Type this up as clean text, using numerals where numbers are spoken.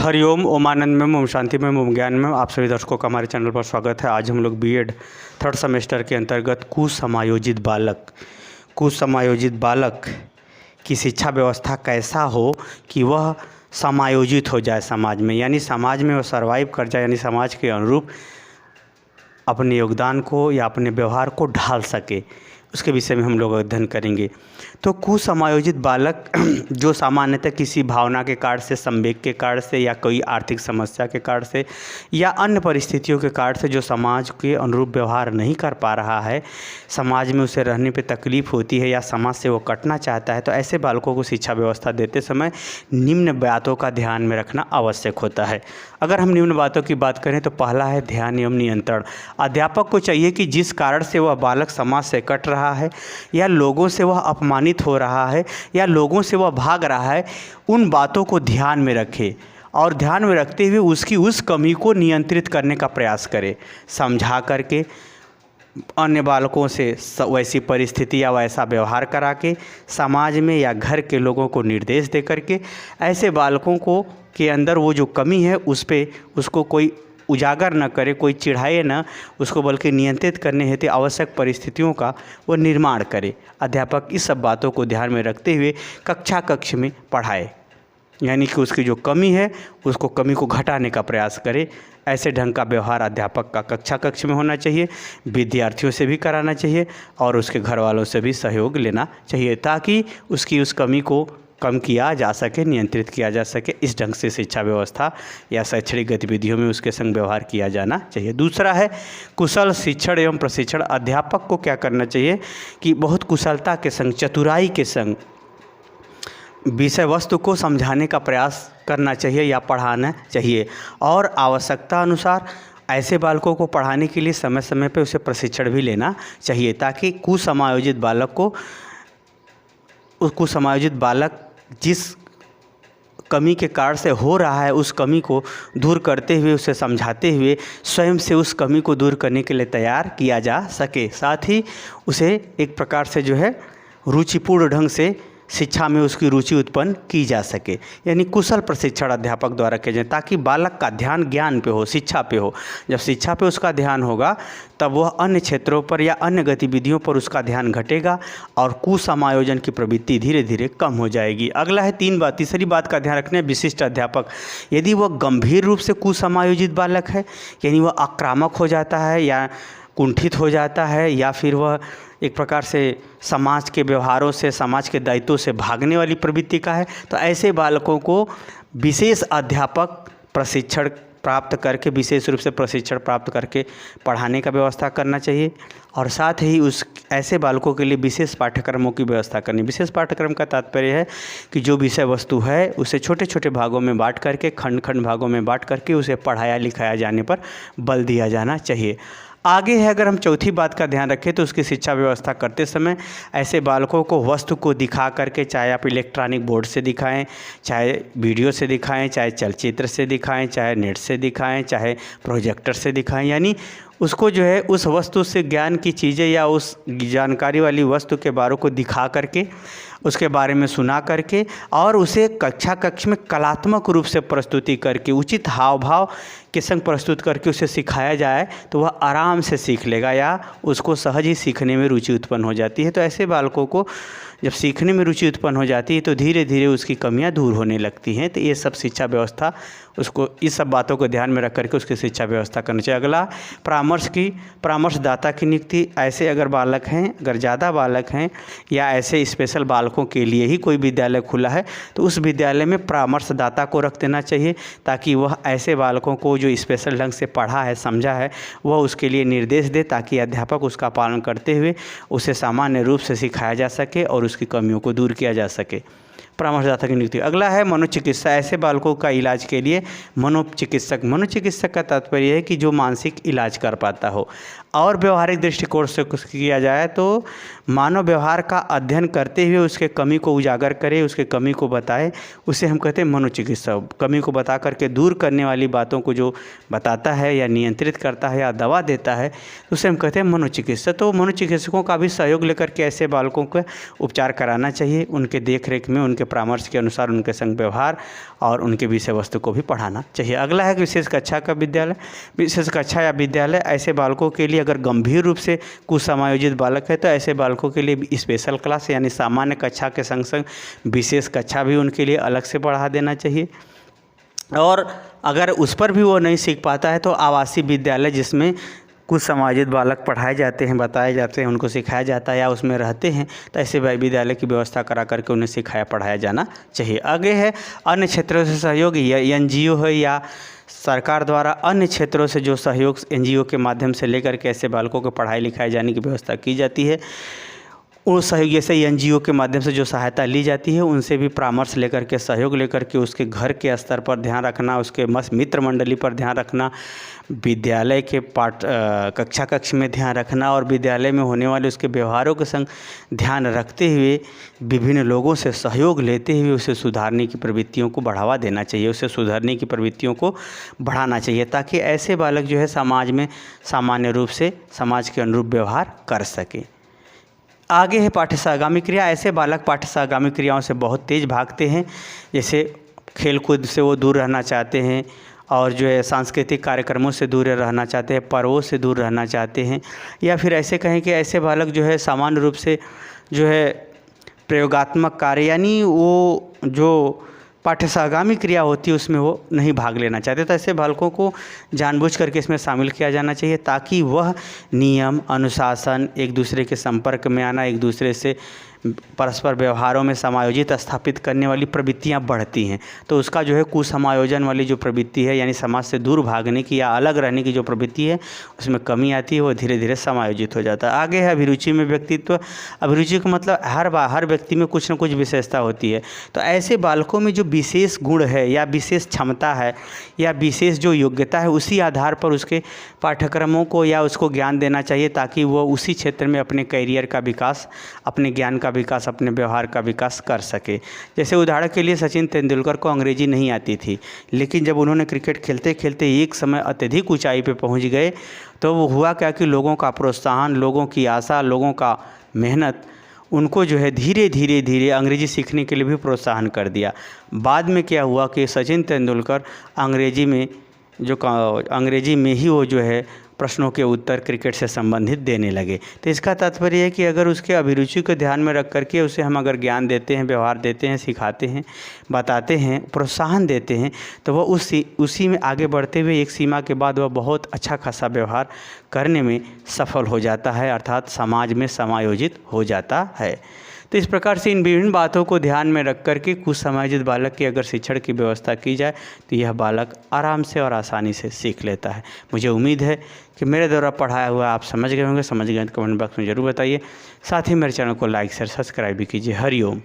हरिओम, ओमानंद में, ओम शांति में, ओम ज्ञान में आप सभी दर्शकों का हमारे चैनल पर स्वागत है। आज हम लोग बीएड थर्ड सेमेस्टर के अंतर्गत कुसमायोजित बालक की शिक्षा व्यवस्था कैसा हो कि वह समायोजित हो जाए समाज में, यानी समाज में वह सर्वाइव कर जाए, यानी समाज के अनुरूप अपने योगदान को या अपने व्यवहार को ढाल सके, उसके विषय में हम लोग अध्ययन करेंगे। तो कुसमायोजित बालक जो सामान्यतः किसी भावना के कारण से, संवेग के कारण से, या कोई आर्थिक समस्या के कारण से, या अन्य परिस्थितियों के कारण से जो समाज के अनुरूप व्यवहार नहीं कर पा रहा है, समाज में उसे रहने पे तकलीफ़ होती है या समाज से वो कटना चाहता है, तो ऐसे बालकों को शिक्षा व्यवस्था देते समय निम्न बातों का ध्यान में रखना आवश्यक होता है। अगर हम निम्न बातों की बात करें तो पहला है ध्यान एवं नियंत्रण। अध्यापक को चाहिए कि जिस कारण से वह बालक समाज से कट रहा है, या लोगों से वह अपमानित हो रहा है, या लोगों से वह भाग रहा है, उन बातों को ध्यान में रखे और ध्यान में रखते हुए उसकी उस कमी को नियंत्रित करने का प्रयास करे, समझा करके, अन्य बालकों से वैसी परिस्थिति या वैसा व्यवहार करा के, समाज में या घर के लोगों को निर्देश दे करके ऐसे बालकों को के अंदर वो जो कमी है उसको कोई उजागर न करे, कोई चिढ़ाए न उसको, बल्कि नियंत्रित करने हेतु आवश्यक परिस्थितियों का वो निर्माण करे। अध्यापक इस सब बातों को ध्यान में रखते हुए कक्ष में पढ़ाए, यानी कि उसकी जो कमी है उसको कमी को घटाने का प्रयास करे। ऐसे ढंग का व्यवहार अध्यापक का कक्ष में होना चाहिए, विद्यार्थियों से भी कराना चाहिए और उसके घर वालों से भी सहयोग लेना चाहिए, ताकि उसकी उस कमी को कम किया जा सके, नियंत्रित किया जा सके। इस ढंग से शिक्षा व्यवस्था या शैक्षणिक गतिविधियों में उसके संग व्यवहार किया जाना चाहिए। दूसरा है कुशल शिक्षण एवं प्रशिक्षण। अध्यापक को क्या करना चाहिए कि बहुत कुशलता के संग, चतुराई के संग विषय वस्तु को समझाने का प्रयास करना चाहिए या पढ़ाना चाहिए, और आवश्यकता अनुसार ऐसे बालकों को पढ़ाने के लिए समय समय पर उसे प्रशिक्षण भी लेना चाहिए, ताकि कुसमायोजित बालक जिस कमी के कारण से हो रहा है उस कमी को दूर करते हुए, उसे समझाते हुए स्वयं से उस कमी को दूर करने के लिए तैयार किया जा सके। साथ ही उसे एक प्रकार से जो है रुचिपूर्ण ढंग से शिक्षा में उसकी रुचि उत्पन्न की जा सके, यानी कुशल प्रशिक्षण अध्यापक द्वारा किया जाए, ताकि बालक का ध्यान ज्ञान पे हो, शिक्षा पे हो। जब शिक्षा पे उसका ध्यान होगा तब वह अन्य क्षेत्रों पर या अन्य गतिविधियों पर उसका ध्यान घटेगा और कुसमायोजन की प्रवृत्ति धीरे धीरे कम हो जाएगी। अगला है तीसरी बात का ध्यान रखना है विशिष्ट अध्यापक। यदि वह गंभीर रूप से कुसमायोजित बालक है, यानी वह आक्रामक हो जाता है या कुंठित हो जाता है, या फिर वह एक प्रकार से समाज के व्यवहारों से, समाज के दायित्वों से भागने वाली प्रवृत्ति का है, तो ऐसे बालकों को विशेष अध्यापक प्रशिक्षण प्राप्त करके, विशेष रूप से प्रशिक्षण प्राप्त करके पढ़ाने का व्यवस्था करना चाहिए। और साथ ही ऐसे बालकों के लिए विशेष पाठ्यक्रमों की व्यवस्था करनी। विशेष पाठ्यक्रम का तात्पर्य है कि जो विषय वस्तु है उसे छोटे छोटे भागों में बांट करके, खंड भागों में बांट करके उसे पढ़ाया लिखाया जाने पर बल दिया जाना चाहिए। आगे है, अगर हम चौथी बात का ध्यान रखें तो उसकी शिक्षा व्यवस्था करते समय ऐसे बालकों को वस्तु को दिखा करके, चाहे आप इलेक्ट्रॉनिक बोर्ड से दिखाएं, चाहे वीडियो से दिखाएं, चाहे चलचित्र से दिखाएं, चाहे नेट से दिखाएं, चाहे प्रोजेक्टर से दिखाएं, यानी उसको जो है उस वस्तु से ज्ञान की चीज़ें या उस जानकारी वाली वस्तु के बारे को दिखा करके, उसके बारे में सुना करके, और उसे कक्ष में कलात्मक रूप से प्रस्तुति करके, उचित हाव भाव के संग प्रस्तुत करके उसे सिखाया जाए तो वह आराम से सीख लेगा या उसको सहज ही सीखने में रुचि उत्पन्न हो जाती है। तो ऐसे बालकों को जब सीखने में रुचि उत्पन्न हो जाती है तो धीरे धीरे उसकी कमियां दूर होने लगती हैं। तो ये सब शिक्षा व्यवस्था उसको, इस सब बातों को ध्यान में रख करके उसकी शिक्षा व्यवस्था करनी चाहिए। अगला परामर्शदाता की नियुक्ति। ऐसे अगर बालक हैं, अगर ज़्यादा बालक हैं या ऐसे स्पेशल बालकों के लिए ही कोई विद्यालय खुला है तो उस विद्यालय में परामर्शदाता को रख देना चाहिए, ताकि वह ऐसे बालकों को जो स्पेशल ढंग से पढ़ा है, समझा है, वह उसके लिए निर्देश दे, ताकि अध्यापक उसका पालन करते हुए उसे सामान्य रूप से सिखाया जा सके और उसकी कमियों को दूर किया जा सके। परामर्शदाता की नियुक्ति। अगला है मनोचिकित्सा। ऐसे बालकों का इलाज के लिए मनोचिकित्सक का तात्पर्य है कि जो मानसिक इलाज कर पाता हो। और व्यवहारिक दृष्टिकोण से कुछ किया जाए तो मानव व्यवहार का अध्ययन करते हुए उसके कमी को उजागर करे, उसके कमी को बताए, उसे हम कहते हैं मनोचिकित्सा। कमी को बता करके दूर करने वाली बातों को जो बताता है या नियंत्रित करता है या दवा देता है, उसे हम कहते हैं मनोचिकित्सा। तो मनोचिकित्सकों का भी सहयोग लेकर के ऐसे बालकों का उपचार कराना चाहिए, उनके देख रेख में उनके परामर्श के अनुसार उनके संग व्यवहार और उनके विषय वस्तु को भी पढ़ाना चाहिए। अगला है कि विशेष कक्षा का विद्यालय। विशेष कक्षा या विद्यालय ऐसे बालकों के लिए, अगर गंभीर रूप से कुसमायोजित बालक है तो ऐसे बालकों के लिए स्पेशल क्लास यानी सामान्य कक्षा के संग संग विशेष कक्षा भी उनके लिए अलग से पढ़ा देना चाहिए। और अगर उस पर भी वो नहीं सीख पाता है तो आवासीय विद्यालय जिसमें कुछ समायोजित बालक पढ़ाए जाते हैं, बताए जाते हैं, उनको सिखाया जाता है या उसमें रहते हैं, तो ऐसे विद्यालय की व्यवस्था करा करके उन्हें सिखाया पढ़ाया जाना चाहिए। आगे है अन्य क्षेत्रों से सहयोग, या एनजीओ है या सरकार द्वारा अन्य क्षेत्रों से जो सहयोग एनजीओ के माध्यम से लेकर के ऐसे बालकों को पढ़ाई लिखाई जाने की व्यवस्था की जाती है, उस सहयोग जैसे एनजीओ के माध्यम से जो सहायता ली जाती है उनसे भी परामर्श लेकर के, सहयोग लेकर के उसके घर के स्तर पर ध्यान रखना, उसके मित्र मंडली पर ध्यान रखना, विद्यालय के कक्ष में ध्यान रखना और विद्यालय में होने वाले उसके व्यवहारों के संग ध्यान रखते हुए विभिन्न लोगों से सहयोग लेते हुए उसे सुधारने की प्रवृत्तियों को बढ़ावा देना चाहिए, उसे सुधारने की प्रवृत्तियों को बढ़ाना चाहिए, ताकि ऐसे बालक जो है समाज में सामान्य रूप से समाज के अनुरूप व्यवहार कर सके। आगे है पाठ्यसहगामी क्रिया। ऐसे बालक पाठ्यसहगामी क्रियाओं से बहुत तेज़ भागते हैं, जैसे खेलकूद से वो दूर रहना चाहते हैं और जो है सांस्कृतिक कार्यक्रमों से दूर रहना चाहते हैं, पर्वों से दूर रहना चाहते हैं, या फिर ऐसे कहें कि ऐसे बालक जो है सामान्य रूप से जो है प्रयोगात्मक कार्य यानी वो जो पाठ्यसहगामी क्रिया होती है उसमें वो नहीं भाग लेना चाहते। तो ऐसे बालकों को जानबूझ करके इसमें शामिल किया जाना चाहिए, ताकि वह नियम, अनुशासन, एक दूसरे के संपर्क में आना, एक दूसरे से परस्पर व्यवहारों में समायोजित स्थापित करने वाली प्रवृत्तियां बढ़ती हैं, तो उसका जो है कुसमायोजन वाली जो प्रवृत्ति है यानी समाज से दूर भागने की या अलग रहने की जो प्रवृत्ति है उसमें कमी आती है, वो धीरे धीरे समायोजित हो जाता है। आगे है अभिरुचि में व्यक्तित्व। अभिरुचि का मतलब हर व्यक्ति में कुछ न कुछ विशेषता होती है, तो ऐसे बालकों में जो विशेष गुण है या विशेष क्षमता है या विशेष जो योग्यता है उसी आधार पर उसके पाठ्यक्रमों को या उसको ज्ञान देना चाहिए, ताकि वो उसी क्षेत्र में अपने करियर का विकास, अपने ज्ञान का विकास, अपने व्यवहार का विकास कर सके। जैसे उदाहरण के लिए सचिन तेंदुलकर को अंग्रेजी नहीं आती थी, लेकिन जब उन्होंने क्रिकेट खेलते खेलते एक समय अत्यधिक ऊंचाई पे पहुंच गए तो वो हुआ क्या कि लोगों का प्रोत्साहन, लोगों की आशा, लोगों का मेहनत उनको जो है धीरे धीरे अंग्रेजी सीखने के लिए भी प्रोत्साहन कर दिया। बाद में क्या हुआ कि सचिन तेंदुलकर अंग्रेजी में ही वो जो है प्रश्नों के उत्तर क्रिकेट से संबंधित देने लगे। तो इसका तात्पर्य है कि अगर उसके अभिरुचि को ध्यान में रख करके उसे हम अगर ज्ञान देते हैं, व्यवहार देते हैं, सिखाते हैं, बताते हैं, प्रोत्साहन देते हैं, तो वह उसी में आगे बढ़ते हुए एक सीमा के बाद वह बहुत अच्छा खासा व्यवहार करने में सफल हो जाता है, अर्थात समाज में समायोजित हो जाता है। तो इस प्रकार से इन विभिन्न बातों को ध्यान में रख करके कुसमायोजित बालक की अगर शिक्षण की व्यवस्था की जाए तो यह बालक आराम से और आसानी से सीख लेता है। मुझे उम्मीद है कि मेरे द्वारा पढ़ाया हुआ आप समझ गए होंगे। समझ गए तो कमेंट बॉक्स में ज़रूर बताइए। साथ ही मेरे चैनल को लाइक शेयर सब्सक्राइब भी कीजिए। हरिओम।